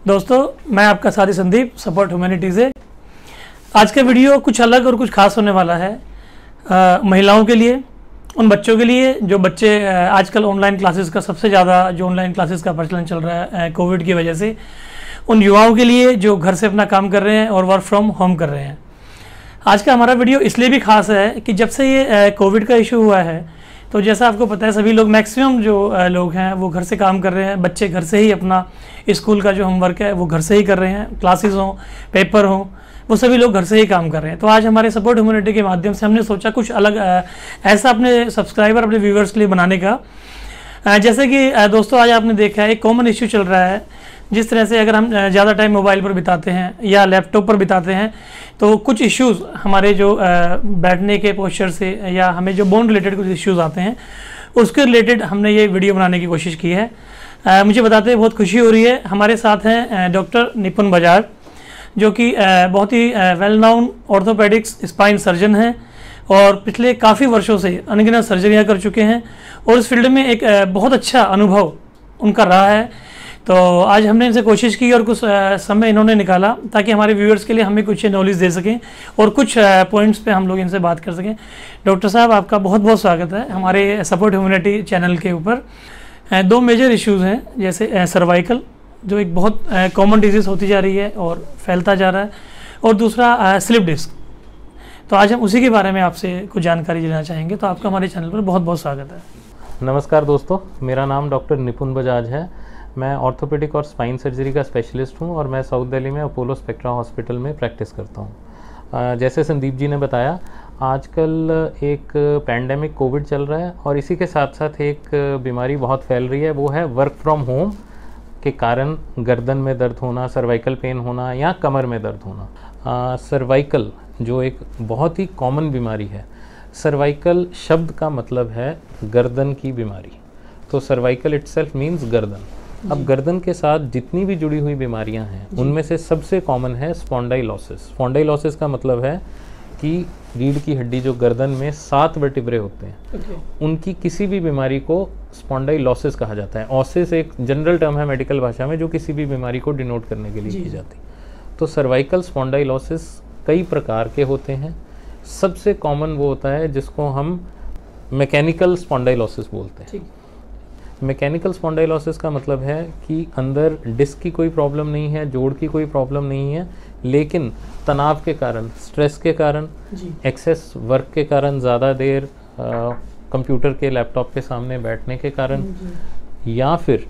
दोस्तों, मैं आपका साथी संदीप, सपोर्ट ह्यूमैनिटी से। आज का वीडियो कुछ अलग और कुछ खास होने वाला है। महिलाओं के लिए, उन बच्चों के लिए जो बच्चे आजकल ऑनलाइन क्लासेस का सबसे ज़्यादा जो ऑनलाइन क्लासेस का प्रचलन चल रहा है कोविड की वजह से, उन युवाओं के लिए जो घर से अपना काम कर रहे हैं और वर्क फ्रॉम होम कर रहे हैं। आज का हमारा वीडियो इसलिए भी खास है कि जब से ये कोविड का इशू हुआ है, तो जैसा आपको पता है सभी लोग, मैक्सिमम जो लोग हैं वो घर से काम कर रहे हैं। बच्चे घर से ही अपना स्कूल का जो होमवर्क है वो घर से ही कर रहे हैं, क्लासेस हों, पेपर हों, वो सभी लोग घर से ही काम कर रहे हैं। तो आज हमारे सपोर्ट ह्यूमैनिटी के माध्यम से हमने सोचा कुछ अलग ऐसा अपने सब्सक्राइबर, अपने व्यूवर्स के लिए बनाने का। जैसे कि दोस्तों, आज आपने देखा है एक कॉमन इश्यू चल रहा है। जिस तरह से अगर हम ज़्यादा टाइम मोबाइल पर बिताते हैं या लैपटॉप पर बिताते हैं, तो कुछ इश्यूज़ हमारे जो बैठने के पोस्चर से या हमें जो बोन रिलेटेड कुछ इश्यूज़ आते हैं, उसके रिलेटेड हमने ये वीडियो बनाने की कोशिश की है। मुझे बताते हुए बहुत खुशी हो रही है। हमारे साथ हैं डॉक्टर निपुण बजाज, जो कि बहुत ही well known orthopaedics spine surgeon हैं और पिछले काफ़ी वर्षों से अनगिनत सर्जरियाँ कर चुके हैं और इस फील्ड में एक बहुत अच्छा अनुभव उनका रहा है। तो आज हमने इनसे कोशिश की और कुछ समय इन्होंने निकाला ताकि हमारे व्यूअर्स के लिए हमें कुछ नॉलेज दे सकें और कुछ पॉइंट्स पे हम लोग इनसे बात कर सकें। डॉक्टर साहब, आपका बहुत बहुत स्वागत है हमारे सपोर्ट ह्यूमैनिटी चैनल के ऊपर। दो मेजर इश्यूज़ हैं, जैसे सर्वाइकल, जो एक बहुत कॉमन डिजीज़ होती जा रही है और फैलता जा रहा है, और दूसरा स्लिप डिस्क। तो आज हम उसी के बारे में आपसे कुछ जानकारी लेना चाहेंगे। तो आपका हमारे चैनल पर बहुत बहुत स्वागत है। नमस्कार दोस्तों, मेरा नाम डॉक्टर निपुण बजाज है। मैं ऑर्थोपेडिक और स्पाइन सर्जरी का स्पेशलिस्ट हूं और मैं साउथ दिल्ली में अपोलो स्पेक्ट्रा हॉस्पिटल में प्रैक्टिस करता हूं। जैसे संदीप जी ने बताया, आजकल एक पैंडेमिक कोविड चल रहा है और इसी के साथ साथ एक बीमारी बहुत फैल रही है, वो है वर्क फ्रॉम होम के कारण गर्दन में दर्द होना, सर्वाइकल पेन होना या कमर में दर्द होना। सर्वाइकल जो एक बहुत ही कॉमन बीमारी है, सर्वाइकल शब्द का मतलब है गर्दन की बीमारी। तो सर्वाइकल इटसेल्फ मीन्स गर्दन। अब गर्दन के साथ जितनी भी जुड़ी हुई बीमारियां हैं, उनमें से सबसे कॉमन है स्पॉन्डाइलोसिस। स्पॉन्डाइलोसिस का मतलब है कि रीढ़ की हड्डी जो गर्दन में 7 वर्टिब्रे होते हैं, उनकी किसी भी बीमारी को स्पॉन्डाइलोसिस कहा जाता है। ऑसिस एक जनरल टर्म है मेडिकल भाषा में, जो किसी भी बीमारी को डिनोट करने के लिए की जाती है। तो सर्वाइकल स्पॉन्डाइलोसिस कई प्रकार के होते हैं। सबसे कॉमन वो होता है जिसको हम मैकेनिकल स्पॉन्डाइलोसिस बोलते हैं। मैकेनिकल स्पॉन्डाइलोसिस का मतलब है कि अंदर डिस्क की कोई प्रॉब्लम नहीं है, जोड़ की कोई प्रॉब्लम नहीं है, लेकिन तनाव के कारण, स्ट्रेस के कारण, एक्सेस वर्क के कारण, ज़्यादा देर कंप्यूटर के, लैपटॉप के सामने बैठने के कारण, या फिर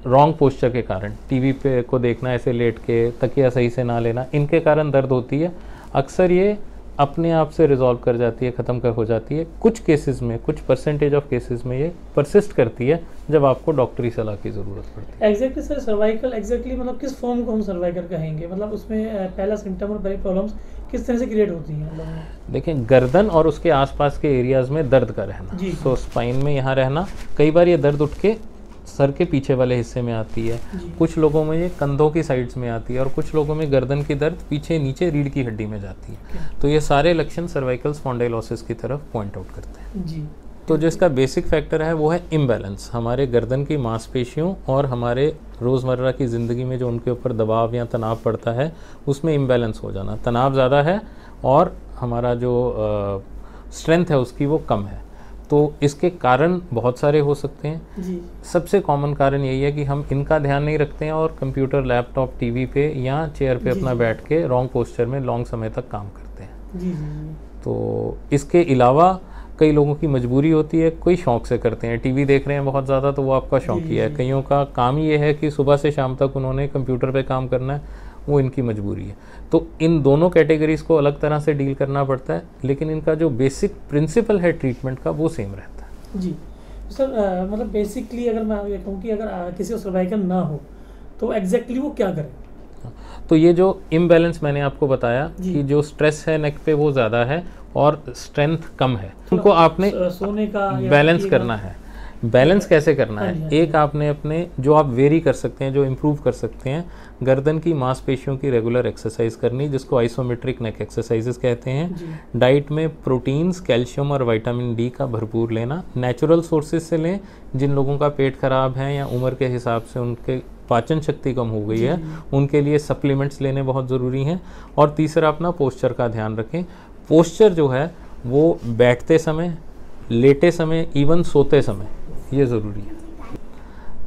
रॉन्ग पोस्चर के कारण, टीवी पे को देखना ऐसे लेट के, तकिया सही से ना लेना, इनके कारण दर्द होती है। अक्सर ये अपने आप से रिजॉल्व कर जाती है, ख़त्म कर हो जाती है। कुछ केसेस में, कुछ परसेंटेज ऑफ केसेस में ये परसिस्ट करती है जब आपको डॉक्टरी सलाह की ज़रूरत पड़ती है। एग्जैक्टली सर, सर्वाइकल एग्जैक्टली मतलब किस फॉर्म को हम सर्वाइकल कहेंगे? मतलब उसमें पहला सिम्टम और पहली प्रॉब्लम्स किस तरह से क्रिएट होती हैं? देखें, गर्दन और उसके आसपास के एरियाज़ में दर्द का रहना, तो स्पाइन में यहाँ रहना, कई बार ये दर्द उठ के सर के पीछे वाले हिस्से में आती है, कुछ लोगों में ये कंधों की साइड्स में आती है और कुछ लोगों में गर्दन की दर्द पीछे नीचे रीढ़ की हड्डी में जाती है। तो ये सारे लक्षण सर्वाइकल स्पॉन्डाइलोसिस की तरफ पॉइंट आउट करते हैं जी। तो जो इसका बेसिक फैक्टर है वो है इम्बैलेंस। हमारे गर्दन की मांसपेशियों और हमारे रोज़मर्रा की ज़िंदगी में जो उनके ऊपर दबाव या तनाव पड़ता है, उसमें इम्बैलेंस हो जाना। तनाव ज़्यादा है और हमारा जो स्ट्रेंथ है उसकी वो कम है। तो इसके कारण बहुत सारे हो सकते हैं जी। सबसे कॉमन कारण यही है कि हम इनका ध्यान नहीं रखते हैं और कंप्यूटर, लैपटॉप, टीवी पे या चेयर पे अपना बैठ के रॉन्ग पोस्चर में लॉन्ग समय तक काम करते हैं जी। तो इसके अलावा कई लोगों की मजबूरी होती है, कोई शौक से करते हैं, टीवी देख रहे हैं बहुत ज़्यादा तो वो आपका शौक ही है। कईयों का काम ये है कि सुबह से शाम तक उन्होंने कंप्यूटर पे काम करना है, वो इनकी मजबूरी है। तो इन दोनों कैटेगरीज को अलग तरह से डील करना पड़ता है, लेकिन इनका जो बेसिक प्रिंसिपल है ट्रीटमेंट का, वो सेम रहता है जी। सर मतलब बेसिकली अगर मैं ये कहूँ कि अगर किसी को सर्वाइकल ना हो तो एग्जैक्टली वो क्या करें? तो ये जो इम्बैलेंस मैंने आपको बताया कि जो स्ट्रेस है नेक पे वो ज़्यादा है और स्ट्रेंथ कम है, उनको आपने सोने का बैलेंस करना है। बैलेंस कैसे करना है, हाँ एक आपने अपने जो आप वेरी कर सकते हैं, जो इम्प्रूव कर सकते हैं, गर्दन की मांसपेशियों की रेगुलर एक्सरसाइज करनी, जिसको आइसोमेट्रिक नेक एक्सरसाइजेस कहते हैं। डाइट में प्रोटीन्स, कैल्शियम और विटामिन डी का भरपूर लेना, नेचुरल सोर्सेज से लें। जिन लोगों का पेट खराब है या उम्र के हिसाब से उनके पाचन शक्ति कम हो गई है, उनके लिए सप्लीमेंट्स लेने बहुत ज़रूरी हैं। और तीसरा अपना पोस्चर का ध्यान रखें। पोस्चर जो है वो बैठते समय, लेटे समय, इवन सोते समय ये ज़रूरी है,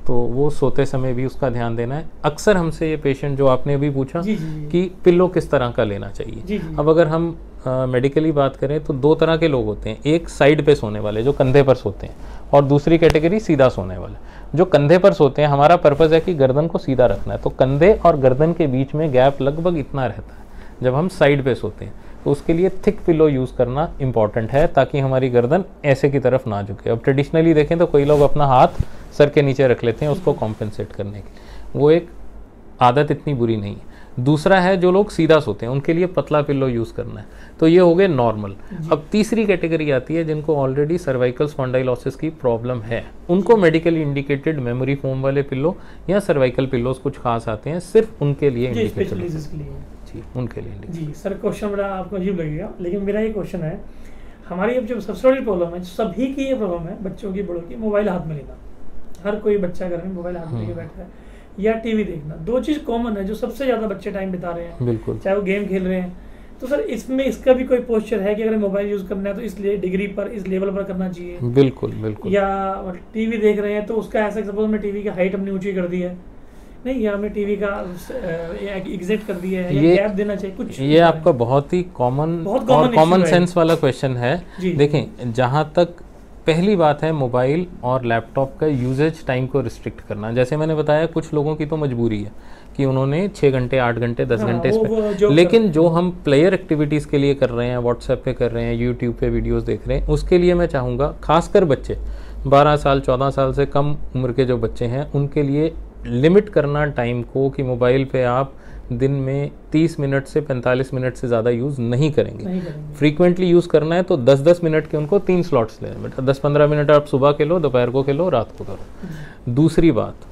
तो वो सोते समय भी उसका ध्यान देना है। अक्सर हमसे ये पेशेंट जो आपने अभी पूछा कि पिल्लो किस तरह का लेना चाहिए, अब अगर हम मेडिकली बात करें तो दो तरह के लोग होते हैं, एक साइड पे सोने वाले जो कंधे पर सोते हैं, और दूसरी कैटेगरी सीधा सोने वाले। जो कंधे पर सोते हैं, हमारा पर्पज़ है कि गर्दन को सीधा रखना है, तो कंधे और गर्दन के बीच में गैप लगभग इतना रहता है। जब हम साइड पे सोते हैं तो उसके लिए थिक पिलो यूज़ करना इंपॉर्टेंट है, ताकि हमारी गर्दन ऐसे की तरफ ना झुके। अब ट्रेडिशनली देखें तो कोई लोग अपना हाथ सर के नीचे रख लेते हैं उसको कॉम्पेंसेट करने के लिए, वो एक आदत इतनी बुरी नहीं है। दूसरा है जो लोग सीधा सोते हैं, उनके लिए पतला पिल्लो यूज़ करना है, तो ये हो गए नॉर्मल। अब तीसरी कैटेगरी आती है जिनको ऑलरेडी सर्वाइकल स्पॉन्डाइलोसिस की प्रॉब्लम है, उनको मेडिकली इंडिकेटेड मेमोरी फोम वाले पिल्लो या सर्वाइकल पिल्लोस कुछ खास आते हैं, सिर्फ उनके लिए इंडिकेटेड जी, उनके लिए। जी सर, क्वेश्चन बड़ा आपको अजीब लगेगा, लेकिन मेरा ये क्वेश्चन है, हमारी अब जो सबसे बड़ी प्रॉब्लम है, सभी की ये प्रॉब्लम है, बच्चों की, बड़ों की, मोबाइल हाथ में लेना। हर कोई बच्चा घर में मोबाइल हाथ में लेके बैठा है, या टीवी देखना। दो चीज़ कॉमन है जो सबसे ज़्यादा बच्चे टाइम बिता रहे हैं, बिल्कुल, चाहे वो गेम खेल रहे हैं। तो सर इसमें इसका भी कोई पोस्चर है कि अगर मोबाइल यूज़ करना है तो इस डिग्री पर, इस लेवल पर करना चाहिए? बिल्कुल बिल्कुल। या टीवी देख रहे हैं तो उसका ऐसा, सपोज मैं टीवी की हाइट अपनी ऊँची कर दी है, नहीं, या हमें टीवी का एग्जिट कर दिया है, या गैप देना चाहिए कुछ? ये आपका बहुत ही कॉमन सेंस वाला क्वेश्चन है। देखें, जहाँ तक पहली बात है मोबाइल और लैपटॉप का यूजेज टाइम को रिस्ट्रिक्ट करना। जैसे मैंने बताया, कुछ लोगों की तो मजबूरी है कि उन्होंने 6 घंटे, 8 घंटे, 10 घंटे लेकिन जो हम प्लेयर एक्टिविटीज़ के लिए कर रहे हैं, व्हाट्सएप पे कर रहे हैं, यूट्यूब पे वीडियोस देख रहे हैं, उसके लिए मैं चाहूँगा, खासकर बच्चे 12 साल 14 साल से कम उम्र के जो बच्चे हैं, उनके लिए लिमिट करना टाइम को, कि मोबाइल पे आप दिन में 30 मिनट से 45 मिनट से ज़्यादा यूज़ नहीं करेंगे। फ्रीक्वेंटली यूज़ करना है तो 10-10 मिनट के उनको 3 स्लॉट्स लें, बेटा 10-15 मिनट आप सुबह के लो, दोपहर को खेलो, रात को करो। दूसरी बात,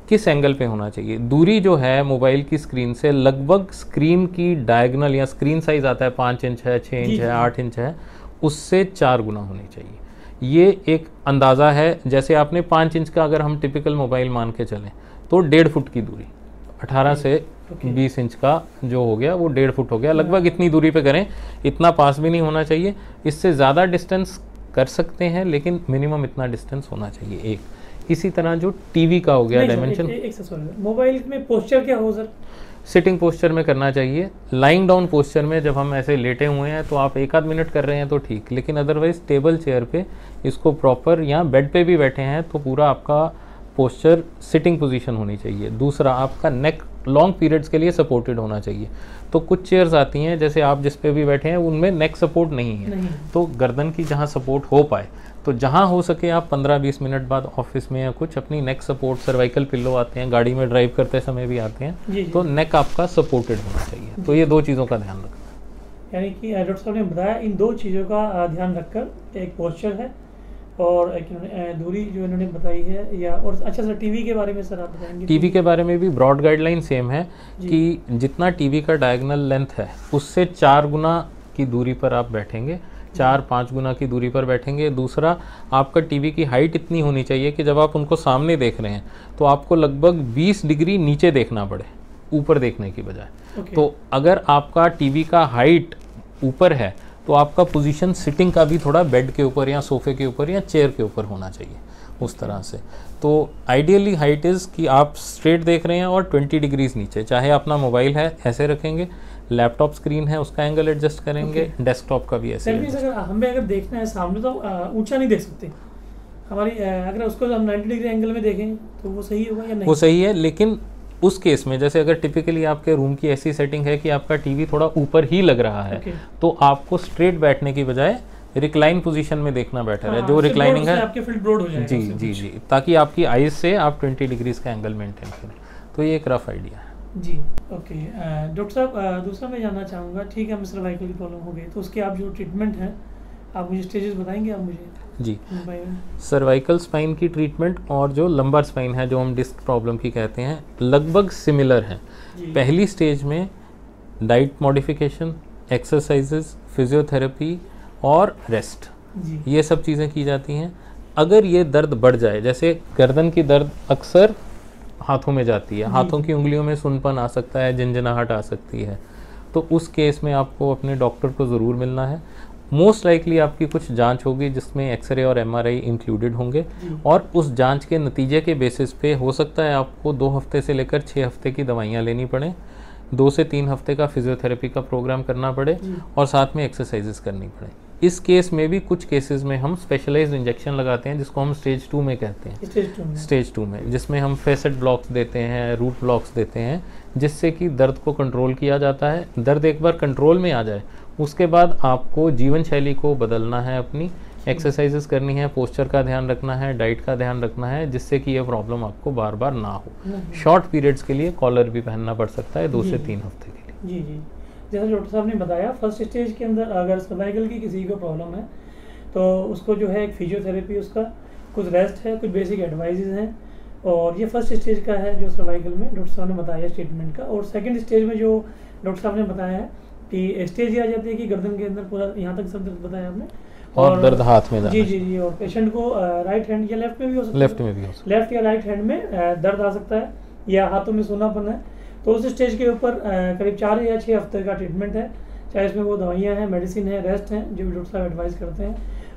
किस एंगल पे होना चाहिए? दूरी जो है मोबाइल की स्क्रीन से लगभग स्क्रीन की डायगोनल, या स्क्रीन साइज आता है 5 इंच है, 6 इंच है, 8 इंच है, उससे 4 गुना होनी चाहिए। ये एक अंदाज़ा है। जैसे आपने 5 इंच का अगर हम टिपिकल मोबाइल मान के चलें तो 1.5 फुट की दूरी, 18 से 20 इंच का जो हो गया वो 1.5 फुट हो गया, लगभग इतनी दूरी पे करें। इतना पास भी नहीं होना चाहिए, इससे ज़्यादा डिस्टेंस कर सकते हैं, लेकिन मिनिमम इतना डिस्टेंस होना चाहिए। एक इसी तरह जो टीवी का हो गया डायमेंशन, मोबाइल में पोस्चर क्या हो सर? सिटिंग पोस्चर में करना चाहिए। लाइंग डाउन पोस्चर में जब हम ऐसे लेटे हुए हैं तो आप 1-8 मिनट कर रहे हैं तो ठीक, लेकिन अदरवाइज टेबल चेयर पे इसको प्रॉपर, या बेड पे भी बैठे हैं तो पूरा आपका पोस्चर सिटिंग पोजीशन होनी चाहिए। दूसरा, आपका नेक लॉन्ग पीरियड्स के लिए सपोर्टेड होना चाहिए। तो कुछ चेयर्स आती हैं, जैसे आप जिस पे भी बैठे हैं, उनमें नेक सपोर्ट नहीं है, तो गर्दन की जहाँ सपोर्ट हो पाए, तो जहाँ हो सके आप 15-20 मिनट बाद ऑफिस में या कुछ अपनी नेक सपोर्ट, सर्वाइकल पिल्लो आते हैं, गाड़ी में ड्राइव करते समय भी आते हैं, तो नेक आपका सपोर्टेड होना चाहिए। तो ये 2 चीज़ों का ध्यान रखना। यानी कि डॉक्टर साहब ने बताया, इन 2 चीज़ों का ध्यान रखकर, एक पोस्चर है और दूरी जो इन्होंने बताई है, या और अच्छा सर टीवी के बारे में सर आप बताएंगे? टीवी के बारे में भी ब्रॉड गाइडलाइन सेम है कि जितना टीवी का डायगोनल लेंथ है उससे 4 गुना की दूरी पर आप बैठेंगे, 4-5 गुना की दूरी पर बैठेंगे। दूसरा, आपका टीवी की हाइट इतनी होनी चाहिए कि जब आप उनको सामने देख रहे हैं तो आपको लगभग 20 डिग्री नीचे देखना पड़े, ऊपर देखने की बजाय। तो अगर आपका टीवी का हाइट ऊपर है तो आपका पोजीशन सिटिंग का भी थोड़ा बेड के ऊपर या सोफे के ऊपर या चेयर के ऊपर होना चाहिए, उस तरह से। तो आइडियली हाइट इज़ कि आप स्ट्रेट देख रहे हैं और 20 डिग्रीज नीचे, चाहे अपना मोबाइल है ऐसे रखेंगे, लैपटॉप स्क्रीन है उसका एंगल एडजस्ट करेंगे, डेस्कटॉप का भी ऐसे। हमें अगर देखना है सामने तो ऊंचा नहीं देख सकते हमारी, अगर उसको हम 90 डिग्री एंगल में देखें तो वो सही होगा या नहीं? वो सही है, लेकिन उस केस में जैसे अगर टिपिकली आपके रूम की ऐसी सेटिंग है कि आपका टीवी थोड़ा ऊपर ही लग रहा है, तो आपको स्ट्रेट बैठने की बजाय रिक्लाइन पोजीशन में देखना बेटर है। जो रिक्लाइनिंग है आपके फील्ड ब्रॉड हो जाएगा। जी जी जी, ताकि आपकी आईज से आप 20 डिग्रीज का एंगल मेंटेन करें। तो ये एक रफ आइडिया है जी। ओके डॉक्टर साहब, दूसरा मैं जानना चाहूँगा, ठीक है, हमें सर्वाइकल की प्रॉब्लम हो गई, तो उसके आप जो ट्रीटमेंट है आप मुझे स्टेजेस बताएंगे आप मुझे? जी, सर्वाइकल स्पाइन की ट्रीटमेंट और जो लंबर स्पाइन है जो हम डिस्क प्रॉब्लम की कहते हैं लगभग सिमिलर हैं। पहली स्टेज में डाइट मॉडिफिकेशन, एक्सरसाइजेस, फिजियोथेरेपी और रेस्ट, ये सब चीज़ें की जाती हैं। अगर ये दर्द बढ़ जाए, जैसे गर्दन की दर्द अक्सर हाथों में जाती है, हाथों की उंगलियों में सुनपन आ सकता है, झंझनाहट आ सकती है, तो उस केस में आपको अपने डॉक्टर को ज़रूर मिलना है। मोस्ट लाइकली आपकी कुछ जांच होगी जिसमें एक्सरे और एमआरआई इंक्लूडेड होंगे, और उस जांच के नतीजे के बेसिस पे हो सकता है आपको 2 हफ्ते से लेकर 6 हफ्ते की दवाइयाँ लेनी पड़े, 2 से 3 हफ्ते का फिजियोथेरेपी का प्रोग्राम करना पड़े और साथ में एक्सरसाइजेस करनी पड़े। इस केस में भी कुछ केसेस में हम स्पेशलाइज्ड इंजेक्शन लगाते हैं जिसको हम स्टेज 2 में कहते हैं। स्टेज 2 में जिसमें हम फेसेट ब्लॉक्स देते हैं, रूट ब्लॉक्स देते हैं, जिससे कि दर्द को कंट्रोल किया जाता है। दर्द एक बार कंट्रोल में आ जाए उसके बाद आपको जीवन शैली को बदलना है, अपनी एक्सरसाइजेस करनी है, पोस्चर का ध्यान रखना है, डाइट का ध्यान रखना है, जिससे कि ये प्रॉब्लम आपको बार बार ना हो। शॉर्ट पीरियड्स के लिए कॉलर भी पहनना पड़ सकता है 2 से 3 हफ्ते के लिए। जी, जैसा डॉक्टर साहब ने बताया, फर्स्ट स्टेज के अंदर अगर सर्वाइकल की किसी को प्रॉब्लम है तो उसको जो है एक फिजियोथेरेपी, उसका कुछ रेस्ट है, कुछ बेसिक एडवाइजेज हैं, और ये फर्स्ट स्टेज का है जो सर्वाइकल में डॉक्टर साहब ने बताया ट्रीटमेंट का। और सेकंड स्टेज में जो डॉक्टर साहब ने बताया है कि स्टेज ये आ जाती है कि गर्दन के अंदर पूरा यहाँ तक सब दर्द बताया आपने, और दर्द हाथ में। जी, और पेशेंट को राइट हैंड या लेफ्ट में भी हो सकता है, लेफ्ट या राइट हैंड में दर्द आ सकता है या हाथों में सूनापन है। तो उस स्टेज के ऊपर करीब 4 या 6 हफ्ते का ट्रीटमेंट है, चाहे इसमें वो दवाइयाँ हैं, मेडिसिन है, रेस्ट हैं जो डॉक्टर साहब एडवाइस करते हैं,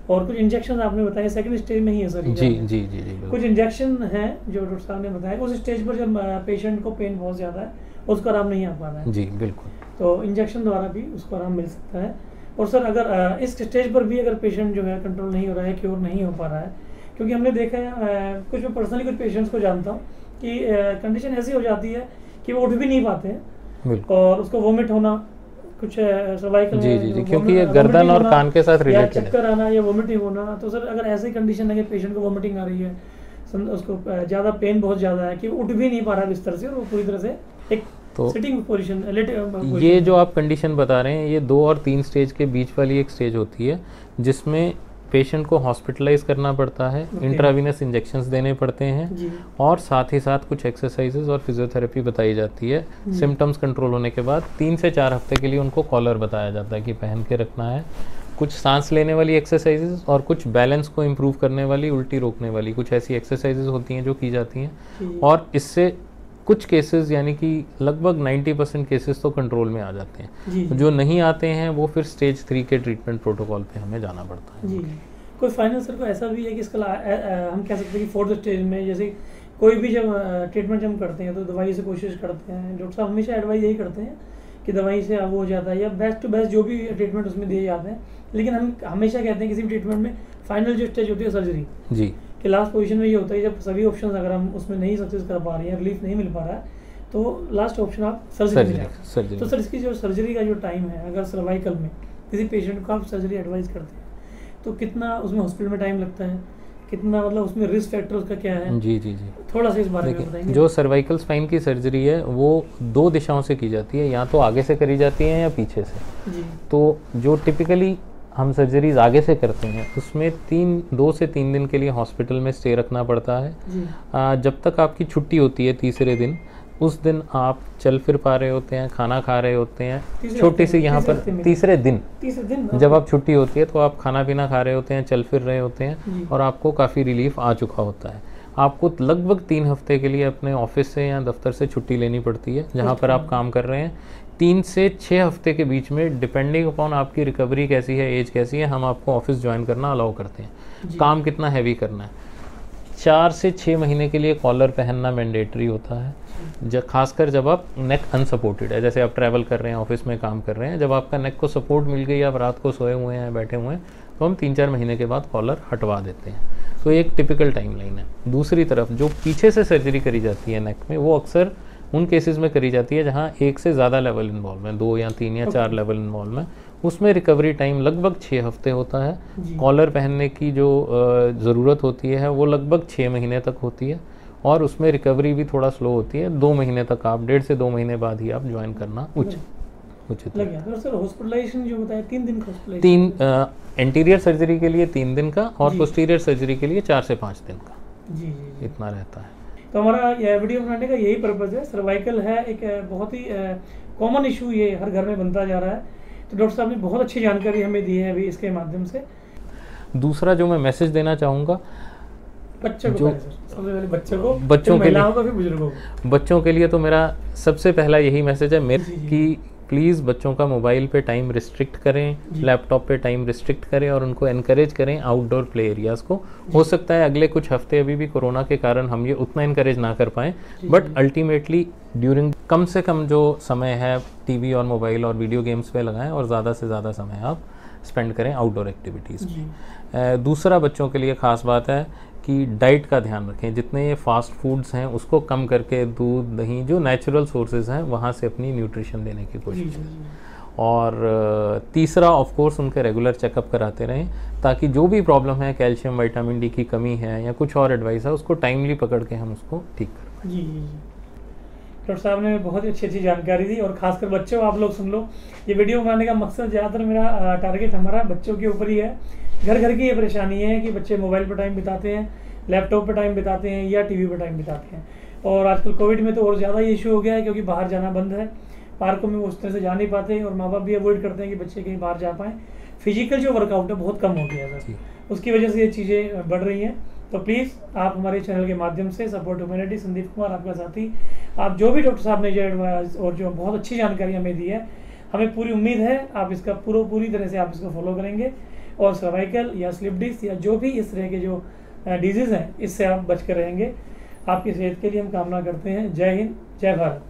और कुछ इंजेक्शन आपने बताए सेकंड स्टेज में ही है सर। जी, कुछ इंजेक्शन हैं जो डॉक्टर साहब ने बताया। उस स्टेज पर जब पेशेंट को पेन बहुत ज़्यादा है, उसको आराम नहीं आ पा रहा है, जी बिल्कुल, तो इंजेक्शन द्वारा भी उसको आराम मिल सकता है। और सर अगर इस स्टेज पर भी अगर पेशेंट जो है कंट्रोल नहीं हो रहा है, क्योर नहीं हो पा रहा है, क्योंकि हमने देखा है कुछ मैं पर्सनली कुछ पेशेंट्स को जानता हूँ कि कंडीशन ऐसी हो जाती है कि वो उठ भी नहीं पाते हैं और उसको वोमिट होना, कुछ सर्वाइकल जी, क्योंकि ये गर्दन और कान के साथ रिलेटेड है, चक्कर आना या वोमिटिंग होना। तो सर अगर ऐसी कंडीशन है कि पेशेंट को वोमिटिंग आ रही है, उसको ज़्यादा पेन बहुत ज़्यादा है कि उठ भी नहीं पा रहा है बिस्तर से, और वो पूरी तरह से एक सिटिंग पोजीशन, ये जो आप कंडीशन बता रहे हैं ये 2 और 3 स्टेज के बीच वाली एक स्टेज होती है जिसमें पेशेंट को हॉस्पिटलाइज करना पड़ता है, इंट्रावीनस इंजेक्शंस देने पड़ते हैं, और साथ ही साथ कुछ एक्सरसाइजेज और फिजियोथेरेपी बताई जाती है। सिम्टम्स कंट्रोल होने के बाद 3 से 4 हफ्ते के लिए उनको कॉलर बताया जाता है कि पहन के रखना है। कुछ सांस लेने वाली एक्सरसाइजेज और कुछ बैलेंस को इम्प्रूव करने वाली, उल्टी रोकने वाली कुछ ऐसी एक्सरसाइजेज होती हैं जो की जाती हैं, और इससे कुछ केसेस यानी कि लगभग 90% केसेस तो कंट्रोल में आ जाते हैं। जो नहीं आते हैं वो फिर स्टेज 3 के ट्रीटमेंट प्रोटोकॉल पे हमें जाना पड़ता है। जी, कोई फाइनल सर को ऐसा भी है कि इसका हम कह सकते हैं कि 4th स्टेज में जैसे कोई भी जब ट्रीटमेंट हम करते हैं तो दवाई से कोशिश करते हैं, डॉक्टर साहब हमेशा एडवाइस यही करते हैं कि दवाई से अब हो जाता है या बेस्ट टू बेस्ट जो भी ट्रीटमेंट उसमें दिए जाते हैं, लेकिन हम हमेशा कहते हैं किसी भी ट्रीटमेंट में फाइनल जो स्टेज होती है सर्जरी जी, कि लास्ट पोजीशन में ये होता है जब सभी ऑप्शन अगर हम उसमें नहीं सक्सेस कर पा रहे हैं, रिलीफ नहीं मिल पा रहा है, तो लास्ट ऑप्शन आप सर्जरी। तो सर इसकी जो सर्जरी का जो टाइम है, अगर सर्वाइकल में किसी पेशेंट को आप सर्जरी एडवाइस करते हैं तो कितना उसमें हॉस्पिटल में टाइम लगता है, कितना मतलब उसमें रिस्क फैक्टर उसका क्या है? जी, थोड़ा सा इस बारे में बताएंगे। जो सर्वाइकल स्पाइन की सर्जरी है वो 2 दिशाओं से की जाती है, या तो आगे से करी जाती है या पीछे से जी। तो जो टिपिकली हम सर्जरीज आगे से करते हैं उसमें 2 से 3 दिन के लिए हॉस्पिटल में स्टे रखना पड़ता है। जब तक आपकी छुट्टी होती है तीसरे दिन, उस दिन आप चल फिर पा रहे होते हैं, खाना खा रहे होते हैं, छोटी सी यहाँ पर तीसरे दिन जब आप छुट्टी होती है तो आप खाना पीना खा रहे होते हैं, चल फिर रहे होते हैं, और आपको काफ़ी रिलीफ आ चुका होता है। आपको लगभग 3 हफ्ते के लिए अपने ऑफिस से या दफ्तर से छुट्टी लेनी पड़ती है जहाँ पर आप काम कर रहे हैं। 3 से 6 हफ्ते के बीच में डिपेंडिंग अपॉन आपकी रिकवरी कैसी है, एज कैसी है, हम आपको ऑफिस ज्वाइन करना अलाउ करते हैं। काम कितना हैवी करना है, 4 से 6 महीने के लिए कॉलर पहनना मैंडेटरी होता है, खासकर जब आप नेक अनसपोर्टेड है, जैसे आप ट्रैवल कर रहे हैं, ऑफिस में काम कर रहे हैं, जब आपका नेक को सपोर्ट मिल गई, आप रात को सोए हुए हैं, बैठे हुए हैं, तो हम 3-4 महीने के बाद कॉलर हटवा देते हैं। तो एक टिपिकल टाइमलाइन है। दूसरी तरफ जो पीछे से सर्जरी करी जाती है नेक में, वो अक्सर उन केसेस में करी जाती है जहाँ 1 से ज़्यादा लेवल इन्वॉल्व है, 2 या 3 या 4 लेवल इन्वॉल्व है। उसमें रिकवरी टाइम लगभग 6 हफ्ते होता है। कॉलर पहनने की जो ज़रूरत होती है वो लगभग 6 महीने तक होती है, और उसमें रिकवरी भी थोड़ा स्लो होती है। 2 महीने तक आप 1.5 से 2 महीने बाद ही आप ज्वाइन करना उचित। उचित लग गया। तो सर हॉस्पिटलाइजेशन जो बताया 3 दिन का हॉस्पिटलाइजेशन, 3 एंटीरियर सर्जरी के लिए 3 दिन का और जी। पोस्टीरियर सर्जरी के लिए 4 से 5 दिन का, जी जी जी। इतना रहता है। तो हमारा यह वीडियो बनाने का यही पर्पज़ है। सर्वाइकल है एक बहुत ही कॉमन इशू, ये हर घर में बनता जा रहा है। तो डॉक्टर साहब ने बहुत अच्छी जानकारी हमें दी है अभी इसके माध्यम से। दूसरा जो मैं मैसेज देना चाहूँगा बच्चों को पहले सर, सबसे पहले बच्चों के लिए, महिलाओं को, फिर बुजुर्गों को। बच्चों के लिए तो मेरा सबसे पहला यही मैसेज है मेरे जी, जी। कि प्लीज़ बच्चों का मोबाइल पे टाइम रिस्ट्रिक्ट करें, जी। लैपटॉप पे टाइम रिस्ट्रिक्ट करें और उनको एनकरेज करें आउटडोर प्ले एरियाज़ को। हो सकता है अगले कुछ हफ्ते अभी भी कोरोना के कारण हम ये उतना एनकरेज ना कर पाएँ, बट अल्टीमेटली ड्यूरिंग कम से कम जो समय है टीवी और मोबाइल और वीडियो गेम्स पे लगाएं और ज़्यादा से ज़्यादा समय आप स्पेंड करें आउटडोर एक्टिविटीज़ में। दूसरा बच्चों के लिए ख़ास बात है कि डाइट का ध्यान रखें। जितने ये फास्ट फूड्स हैं उसको कम करके दूध, दही, जो नेचुरल सोर्सेज हैं वहाँ से अपनी न्यूट्रिशन लेने की कोशिश करें। और तीसरा ऑफ कोर्स उनके रेगुलर चेकअप कराते रहें, ताकि जो भी प्रॉब्लम है, कैल्शियम विटामिन डी की कमी है या कुछ और एडवाइस है, उसको टाइमली पकड़ के हम उसको ठीक कर पाएँ। जी जी जी। डॉक्टर साहब ने बहुत ही अच्छी जानकारी दी। और खासकर बच्चों, आप लोग सुन लो, ये वीडियो बनाने का मकसद ज़्यादातर मेरा टारगेट हमारा बच्चों के ऊपर ही है। घर घर की ये परेशानी है कि बच्चे मोबाइल पर टाइम बिताते हैं, लैपटॉप पर टाइम बिताते हैं या टीवी पर टाइम बिताते हैं। और आजकल कोविड में तो और ज़्यादा ये इशू हो गया है, क्योंकि बाहर जाना बंद है, पार्कों में वो उस तरह से जा नहीं पाते और माँ बाप भी अवॉइड करते हैं कि बच्चे कहीं बाहर जा पाएँ। फिजिकल जो वर्कआउट है बहुत कम हो गया है सर, उसकी वजह से ये चीज़ें बढ़ रही हैं। तो प्लीज़ आप हमारे चैनल के माध्यम से सपोर्ट ह्यूमैनिटी, संदीप कुमार आपका साथी, आप जो भी डॉक्टर साहब ने जो एडवाइस और जो बहुत अच्छी जानकारी हमें दी है, हमें पूरी उम्मीद है आप इसका पूरी तरह से आप इसको फॉलो करेंगे और सर्वाइकल या स्लिप डिस्क या जो भी इस तरह के जो डिजीज़ हैं इससे आप बच कर रहेंगे। आपकी सेहत के लिए हम कामना करते हैं। जय हिंद, जय भारत।